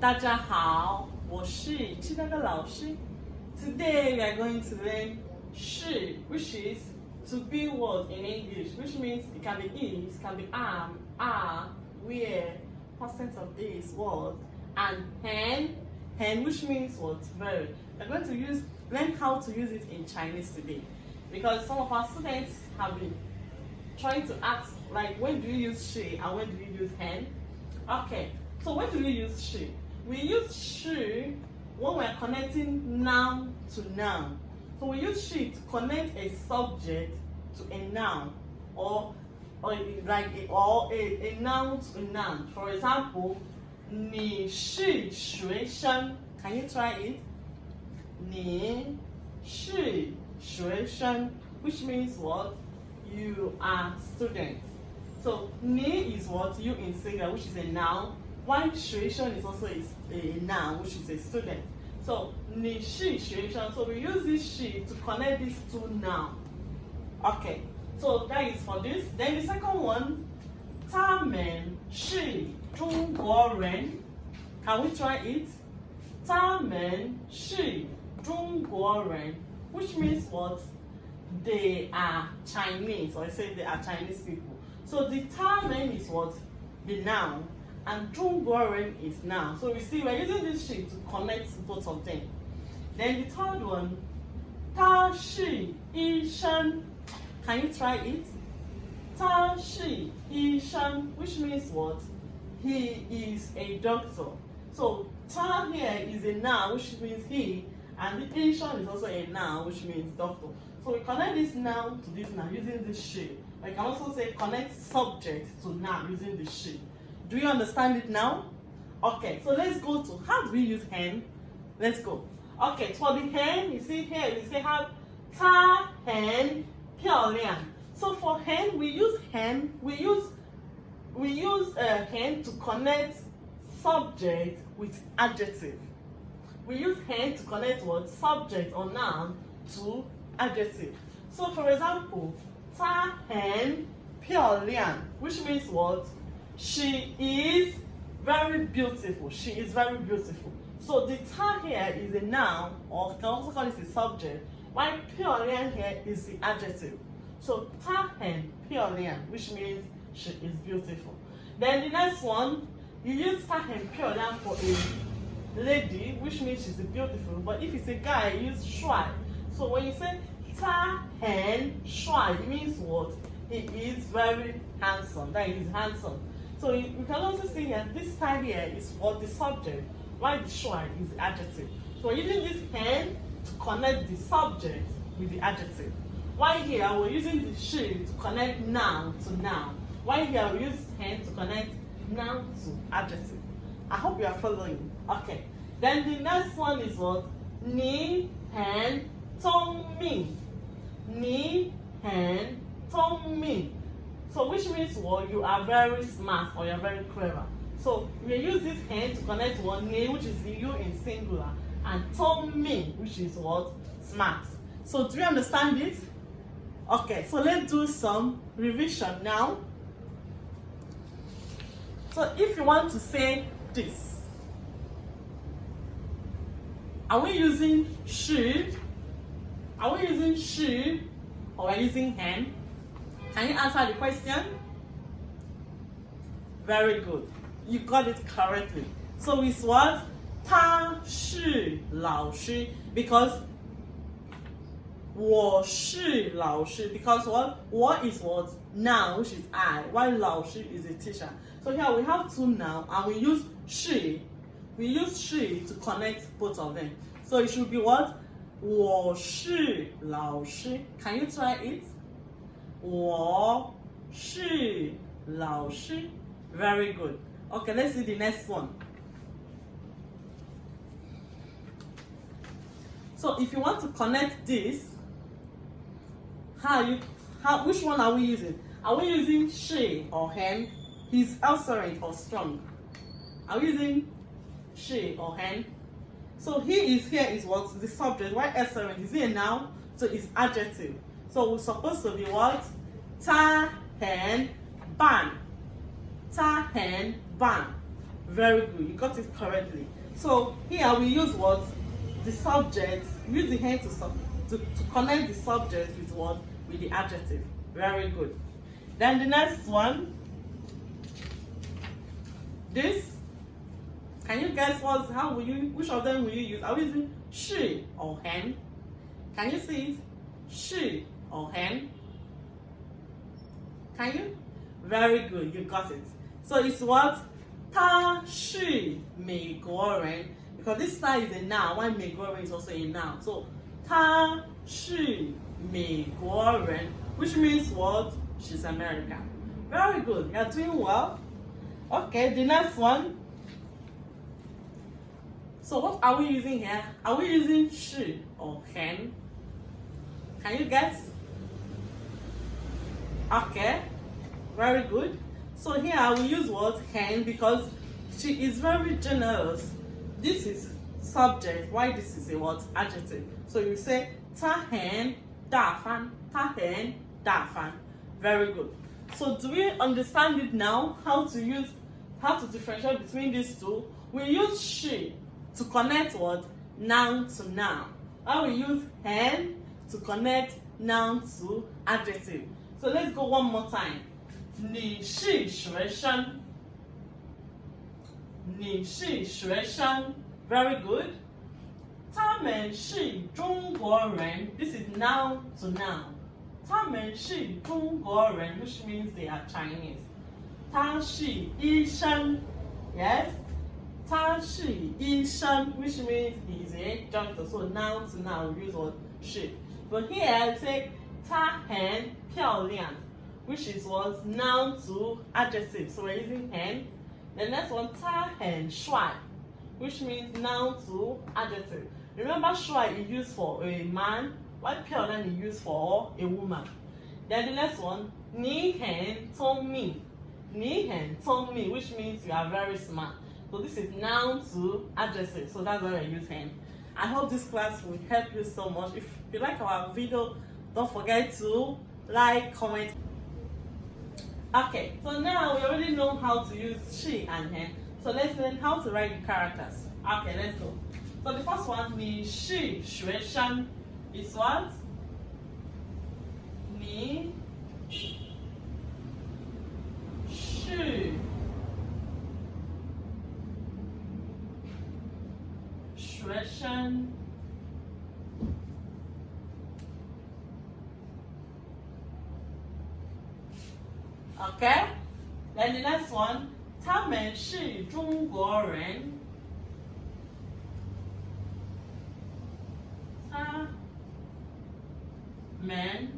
大家好，我是七那个老师。Today we are going to learn 是 which is to be what in English, which means it can be is, can be am, are, where, past tense of is, what, and hen which means what, very. We are going to learn how to use it in Chinese today, because some of our students have been trying to ask, like, when do you use she and when do you use hen? Okay, so when do we use she? We use she when we're connecting noun to noun. So we use she to connect a subject to a noun, or a noun to a noun. For example, 你是学生. Can you try it? 你是学生, which means what? You are student. So 你 is what? You in singular, which is a noun. While 学生 is also a noun, which is a student. So 你是学生. So we use this she to connect these two nouns. Okay, so that is for this. Then the second one, 他们是中国人. Can we try it? 他们是中国人, which means what? They are Chinese, or I say they are Chinese people. So the 他们 is what? The noun, and 中国人 is noun. So we see we're using this she to connect both of them. Then the third one, 他是医生. Can you try it? 他是医生, which means what? He is a doctor. So 他 here is a noun, which means he, and the 医生 is also a noun, which means doctor. So we connect this noun to this noun using this she. I can also say connect subject to noun using the she. Do you understand it now? Okay, so let's go to how do we use hen? Let's go. Okay, for the hen, you see here we say have 她很漂亮. So for hen, we use hen to connect subject with adjective. We use hen to connect what? Subject or noun to adjective. So for example, 她很漂亮, which means what? She is very beautiful. She is very beautiful. So the 她 here is a noun, or can also call it a subject, while 漂亮 here is the adjective. So 她很漂亮, which means she is beautiful. Then the next one, you use 她很漂亮 for a lady, which means she's beautiful. But if it's a guy, you use 帅. So when you say 她很帅, it means what? He is very handsome. That is handsome. So you can also see here, this time here is for the subject, while the 帅 is the adjective. So we're using this hen to connect the subject with the adjective. While here we're using the she to connect noun to noun. While here we use hen to connect noun to adjective. I hope you are following. Okay. Then the next one is what? 你很聪明. 你很聪明. So which means what? You are very smart, or you are very clever. So we use this hen to connect one name, which is you in singular, and 聪明, which is what? Smart. So do you understand it? Okay, so let's do some revision now. So if you want to say this, are we using she? Are we using she, or are we using hen? Can you answer the question? Very good. You got it correctly. So it's what? 他是老师, because 我是老师, because what? 我 is what? Noun, which is I, while 老师 is a teacher. So here we have two nouns, and we use she. We use she to connect both of them. So it should be what? 我是老师. Can you try it? 我是老师. Very good. Okay, let's see the next one. So if you want to connect this, which one are we using? Are we using she or hen? He's answering or strong. Are we using she or hen? So he is here is what? The subject. Why answering? Is it a noun? So it's adjective. So we're supposed to be what? 他很棒. 他很棒. Very good, you got it correctly. So here we use what? The subject. Use the hand to connect the subject with what? With the adjective. Very good. Then the next one. This. Can you guess which of them will you use? Are we using she or hen? Can you see it? She or hen? Can you? Very good, you got it. So it's what? 他是美国人. Because this side is a noun, while 美国人 is also a noun. So 他是美国人, which means what? She's American. Very good, you're doing well. Okay, the next one. So what are we using here? Are we using she or hen? Can you guess? Okay, very good. So here we use what? Hen, because she is very generous. This is subject. Why this is a what? Adjective. So you say 他很大方. 他很大方. Very good. So do we understand it now? How to differentiate between these two? We use she to connect what? Noun to noun. And we use hen to connect noun to adjective. So let's go one more time. 你是学生. 你是学生. Very good. 他们是中国人. This is noun to noun. 他们是中国人, which means they are Chinese. 他是医生. Yes. 他是医生, which means he is a doctor. So noun to noun, we use what? She. But here we say 她很漂亮, which is what? Noun to adjective. So we're using hen. The next one, 他很帅, which means noun to adjective. Remember, 帅 is used for a man, while 漂亮 is used for a woman. Then the next one, 你很聪明. 你很聪明, which means you are very smart. So this is noun to adjective. So that's why I use hen. I hope this class will help you so much. If you like our video, don't forget to like, comment. Okay, so now we already know how to use she and hen. So let's learn how to write the characters. Okay, let's go. So the first one, 你是学生 is what? 你是学生. Okay, then the next one, 他们是中国人. 他们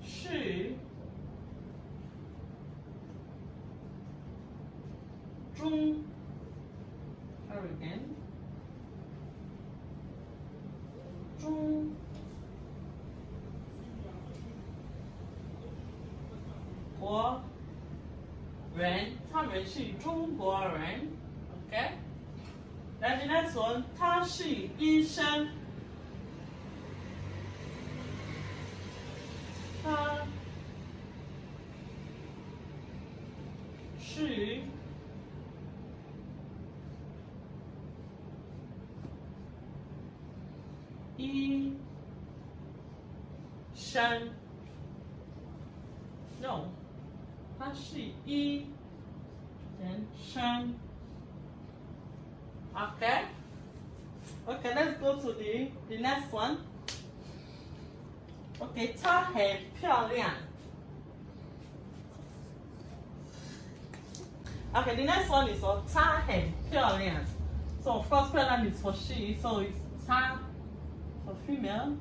是中 again 中国人. 他们是中国人. Okay. Then the next one, 他是医生. 他是医生. No, 他是医生. Okay. Okay, let's go to the next one. Okay, 她很漂亮. Okay, the next one is for 她很漂亮. So of course, 漂亮 is for she, so it's 她 for female.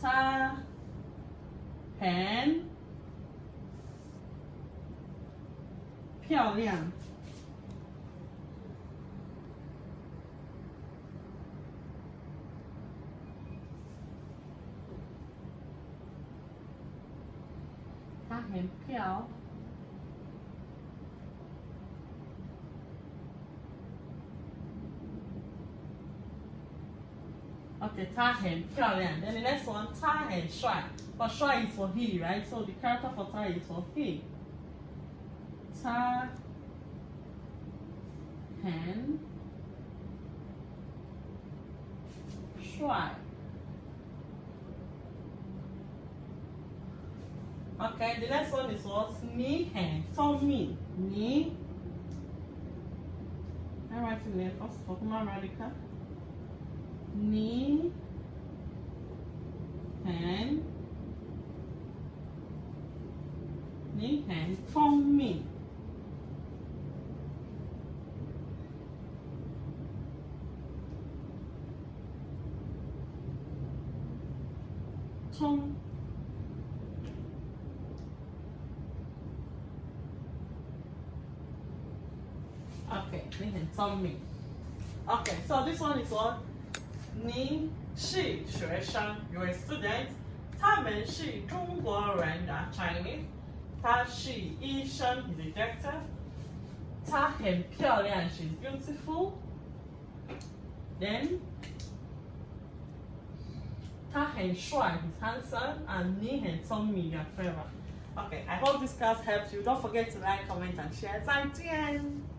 她很漂亮.很漂 Okay, 她很漂亮. Then the next one, 她很帅. But 帅 is for he, right? So the character for 她 is for he. 他很帅。Okay, the next one is what? 你很聪明。你 I'm writing it first for Kuma Radica. 你很聪明。聪 Okay, 你很聪明。Okay, so this one is what? 你是学生 You're a student. 他们是中国人的 Chinese. 他是医生 He's a doctor. 她很漂亮 She's beautiful. Then 他很帅 He's handsome. And 你很聪明 You're clever. Okay, I hope this class helps you. Don't forget to like, comment, and share. 再见。